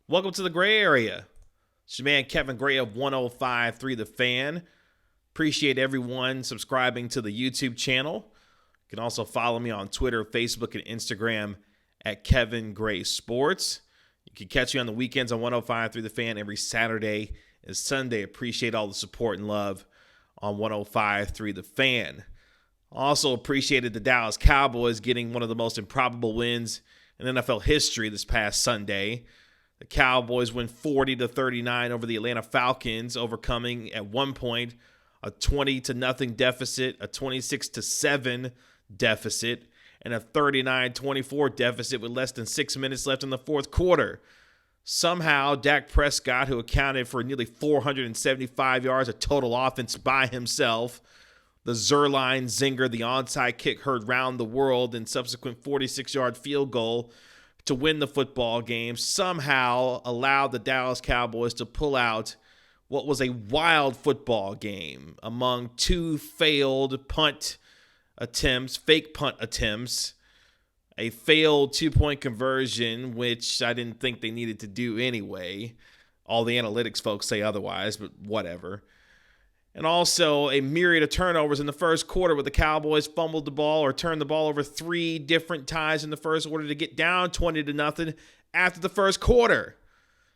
Welcome to the Gray Area. It's your man Kevin Gray of 105.3 The Fan. Appreciate everyone subscribing to the YouTube channel. You can also follow me on Twitter, Facebook, and Instagram at Kevin Gray Sports. You can catch me on the weekends on 105.3 The Fan every Saturday and Sunday. Appreciate all the support and love on 105.3 The Fan. Also appreciated the Dallas Cowboys getting one of the most improbable wins in NFL history this past Sunday. The Cowboys win 40-39 over the Atlanta Falcons, overcoming at one point a 20-0 deficit, a 26-7 deficit, and a 39-24 deficit with less than 6 minutes left in the fourth quarter. Somehow, Dak Prescott, who accounted for nearly 475 yards of total offense by himself, the Zerline zinger, the onside kick heard round the world, and subsequent 46-yard field goal to win the football game, somehow allowed the Dallas Cowboys to pull out what was a wild football game among two failed punt attempts, fake punt attempts, a failed two-point conversion, which I didn't think they needed to do anyway. All the analytics folks say otherwise, but whatever. And also a myriad of turnovers in the first quarter where the Cowboys fumbled the ball or turned the ball over 3 different times in the first quarter to get down 20-0 after the first quarter.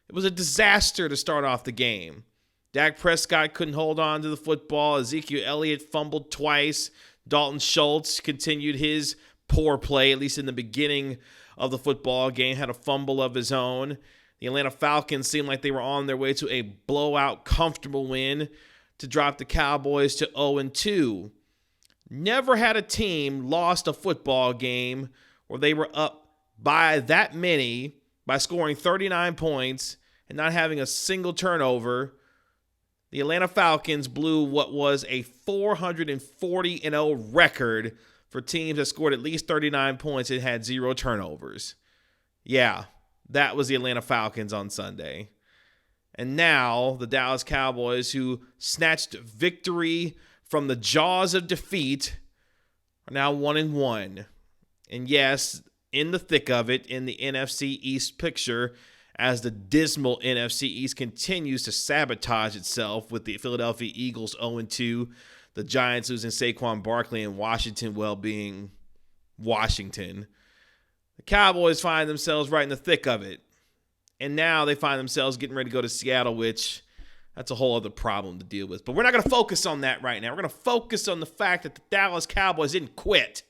It was a disaster to start off the game. Dak Prescott couldn't hold on to the football. Ezekiel Elliott fumbled twice. Dalton Schultz continued his poor play, at least in the beginning of the football game, had a fumble of his own. The Atlanta Falcons seemed like they were on their way to a blowout, comfortable win to drop the Cowboys to 0-2. Never had a team lost a football game where they were up by that many by scoring 39 points and not having a single turnover. The Atlanta Falcons blew what was a 440-0 record for teams that scored at least 39 points and had 0 turnovers. Yeah, that was the Atlanta Falcons on Sunday. And now the Dallas Cowboys, who snatched victory from the jaws of defeat, are now 1-1. And yes, in the thick of it, in the NFC East picture, as the dismal NFC East continues to sabotage itself with the Philadelphia Eagles 0-2, the Giants losing Saquon Barkley, and Washington being Washington. The Cowboys find themselves right in the thick of it. And now they find themselves getting ready to go to Seattle, which that's a whole other problem to deal with. But we're not going to focus on that right now. We're going to focus on the fact that the Dallas Cowboys didn't quit.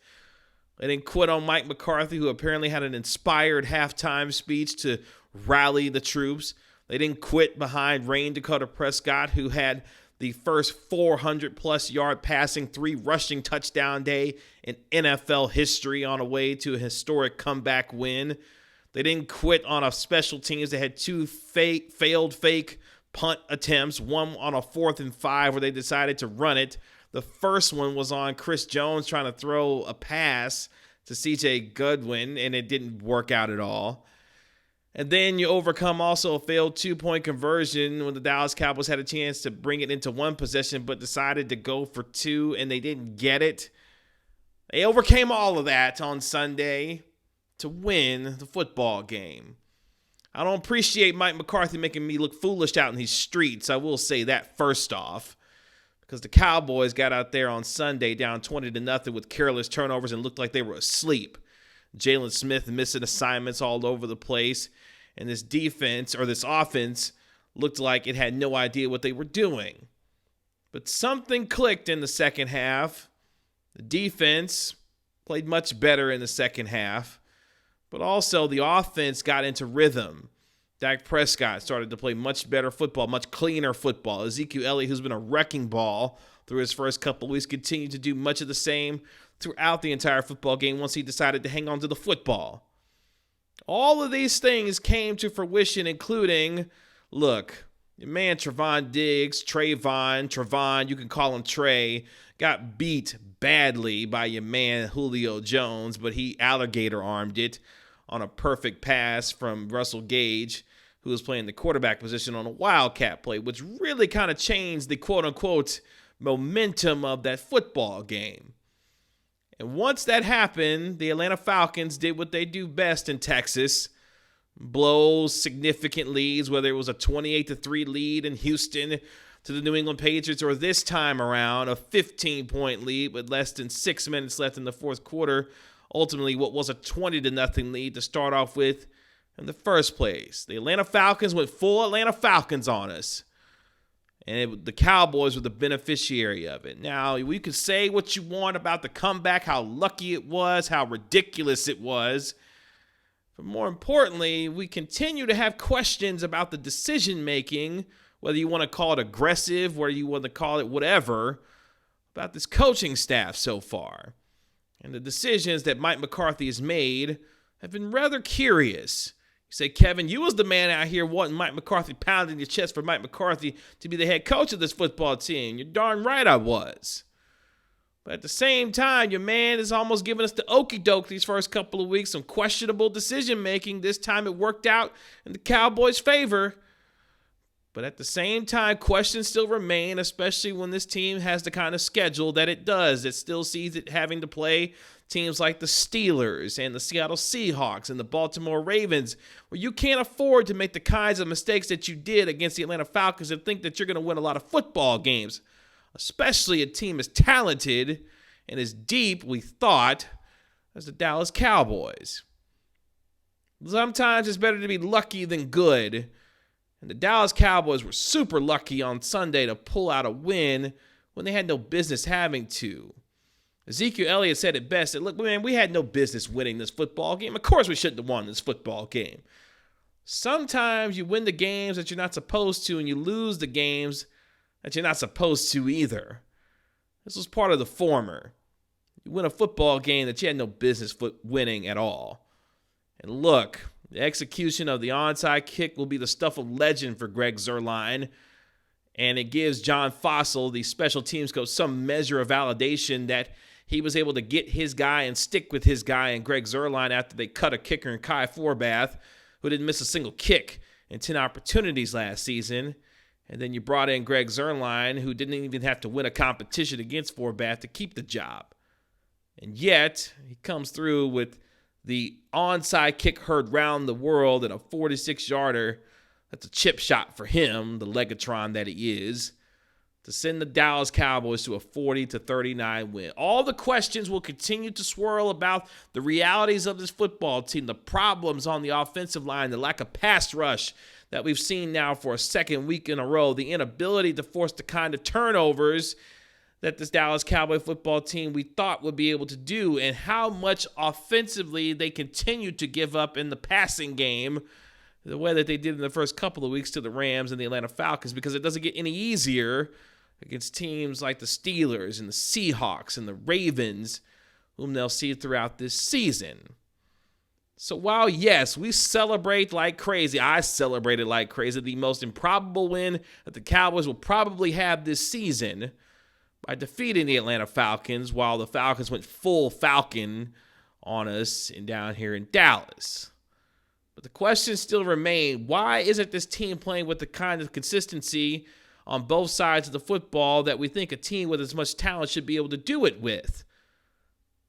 They didn't quit on Mike McCarthy, who apparently had an inspired halftime speech to rally the troops. They didn't quit behind Rain Dakota Prescott, who had the first 400-plus yard passing, 3 rushing touchdown day in NFL history on a way to a historic comeback win. They didn't quit on a special teams. They had 2 failed fake punt attempts, one on a 4th and 5 where they decided to run it. The first one was on Chris Jones trying to throw a pass to CJ Goodwin, and it didn't work out at all. And then you overcome also a failed 2-point conversion when the Dallas Cowboys had a chance to bring it into 1 possession but decided to go for 2, and they didn't get it. They overcame all of that on Sunday to win the football game. I don't appreciate Mike McCarthy making me look foolish out in these streets. I will say that first off, because the Cowboys got out there on Sunday down 20-0 with careless turnovers and looked like they were asleep. Jalen Smith missing assignments all over the place, and this defense or this offense looked like it had no idea what they were doing. But something clicked in the second half. The defense played much better in the second half. But also the offense got into rhythm. Dak Prescott started to play much better football, much cleaner football. Ezekiel Elliott, who's been a wrecking ball through his first couple of weeks, continued to do much of the same throughout the entire football game once he decided to hang on to the football. All of these things came to fruition, including, look, your man Trevon Diggs, Trevon, you can call him Trey, got beat badly by your man Julio Jones, but he alligator armed it on a perfect pass from Russell Gage, who was playing the quarterback position on a wildcat play, which really kind of changed the quote-unquote momentum of that football game. And once that happened, the Atlanta Falcons did what they do best in Texas, blow significant leads, whether it was a 28-3 lead in Houston to the New England Patriots, or this time around a 15-point lead with less than 6 minutes left in the fourth quarter. Ultimately, what was a 20-0 lead to start off with in the first place. The Atlanta Falcons went full Atlanta Falcons on us. And the Cowboys were the beneficiary of it. Now, we could say what you want about the comeback, how lucky it was, how ridiculous it was. But more importantly, we continue to have questions about the decision-making, whether you want to call it aggressive, whether you want to call it whatever, about this coaching staff so far. And the decisions that Mike McCarthy has made have been rather curious. You say, Kevin, you was the man out here wanting Mike McCarthy, pounding your chest for Mike McCarthy to be the head coach of this football team. You're darn right I was. But at the same time, your man is almost giving us the okie doke these first couple of weeks, some questionable decision-making. This time it worked out in the Cowboys' favor. But at the same time, questions still remain, especially when this team has the kind of schedule that it does. It still sees it having to play teams like the Steelers and the Seattle Seahawks and the Baltimore Ravens, where you can't afford to make the kinds of mistakes that you did against the Atlanta Falcons and think that you're going to win a lot of football games, especially a team as talented and as deep, we thought, as the Dallas Cowboys. Sometimes it's better to be lucky than good. And the Dallas Cowboys were super lucky on Sunday to pull out a win when they had no business having to. Ezekiel Elliott said it best. Look, man, we had no business winning this football game. Of course we shouldn't have won this football game. Sometimes you win the games that you're not supposed to, and you lose the games that you're not supposed to either. This was part of the former. You win a football game that you had no business winning at all. And look, the execution of the onside kick will be the stuff of legend for Greg Zuerlein. And it gives John Fossil, the special teams coach, some measure of validation that he was able to get his guy and stick with his guy and Greg Zuerlein after they cut a kicker in Kai Forbath, who didn't miss a single kick in 10 opportunities last season. And then you brought in Greg Zuerlein, who didn't even have to win a competition against Forbath to keep the job. And yet, he comes through with the onside kick heard round the world and a 46-yarder. That's a chip shot for him, the Legatron that he is, to send the Dallas Cowboys to a 40-39 win. All the questions will continue to swirl about the realities of this football team, the problems on the offensive line, the lack of pass rush that we've seen now for a second week in a row, the inability to force the kind of turnovers that this Dallas Cowboy football team we thought would be able to do, and how much offensively they continue to give up in the passing game, the way that they did in the first couple of weeks to the Rams and the Atlanta Falcons, because it doesn't get any easier against teams like the Steelers and the Seahawks and the Ravens, whom they'll see throughout this season. So while, yes, we celebrate like crazy, I celebrated like crazy, the most improbable win that the Cowboys will probably have this season by defeating the Atlanta Falcons, while the Falcons went full Falcon on us and down here in Dallas. But the questions still remain, why isn't this team playing with the kind of consistency on both sides of the football that we think a team with as much talent should be able to do it with?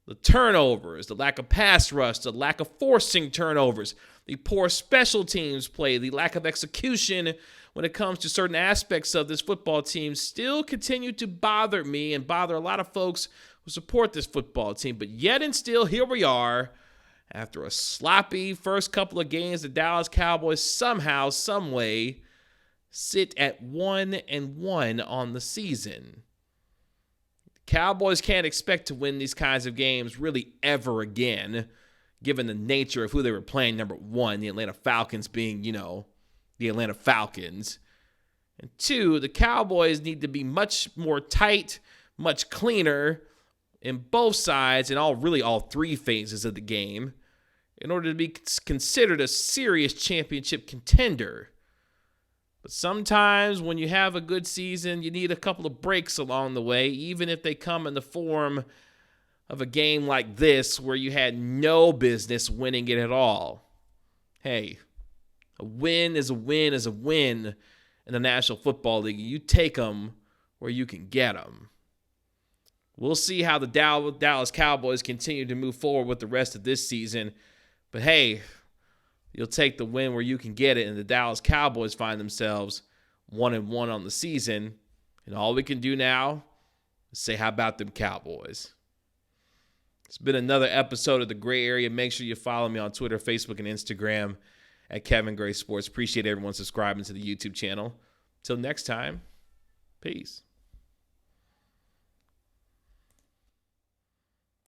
The turnovers, the lack of pass rush, the lack of forcing turnovers, the poor special teams play, the lack of execution when it comes to certain aspects of this football team still continue to bother me and bother a lot of folks who support this football team. But yet and still, here we are. After a sloppy first couple of games, the Dallas Cowboys somehow, someway, sit at 1-1 on the season. The Cowboys can't expect to win these kinds of games really ever again, given the nature of who they were playing. Number one, the Atlanta Falcons being, the Atlanta Falcons. And two, the Cowboys need to be much more tight, much cleaner in both sides and all three phases of the game in order to be considered a serious championship contender. But sometimes when you have a good season, you need a couple of breaks along the way, even if they come in the form of a game like this where you had no business winning it at all. Hey, a win is a win is a win in the National Football League. You take them where you can get them. We'll see how the Dallas Cowboys continue to move forward with the rest of this season. But hey, you'll take the win where you can get it, and the Dallas Cowboys find themselves 1-1 on the season. And all we can do now is say, how about them Cowboys? It's been another episode of The Gray Area. Make sure you follow me on Twitter, Facebook, and Instagram at Kevin Gray Sports. Appreciate everyone subscribing to the YouTube channel. Till next time, peace.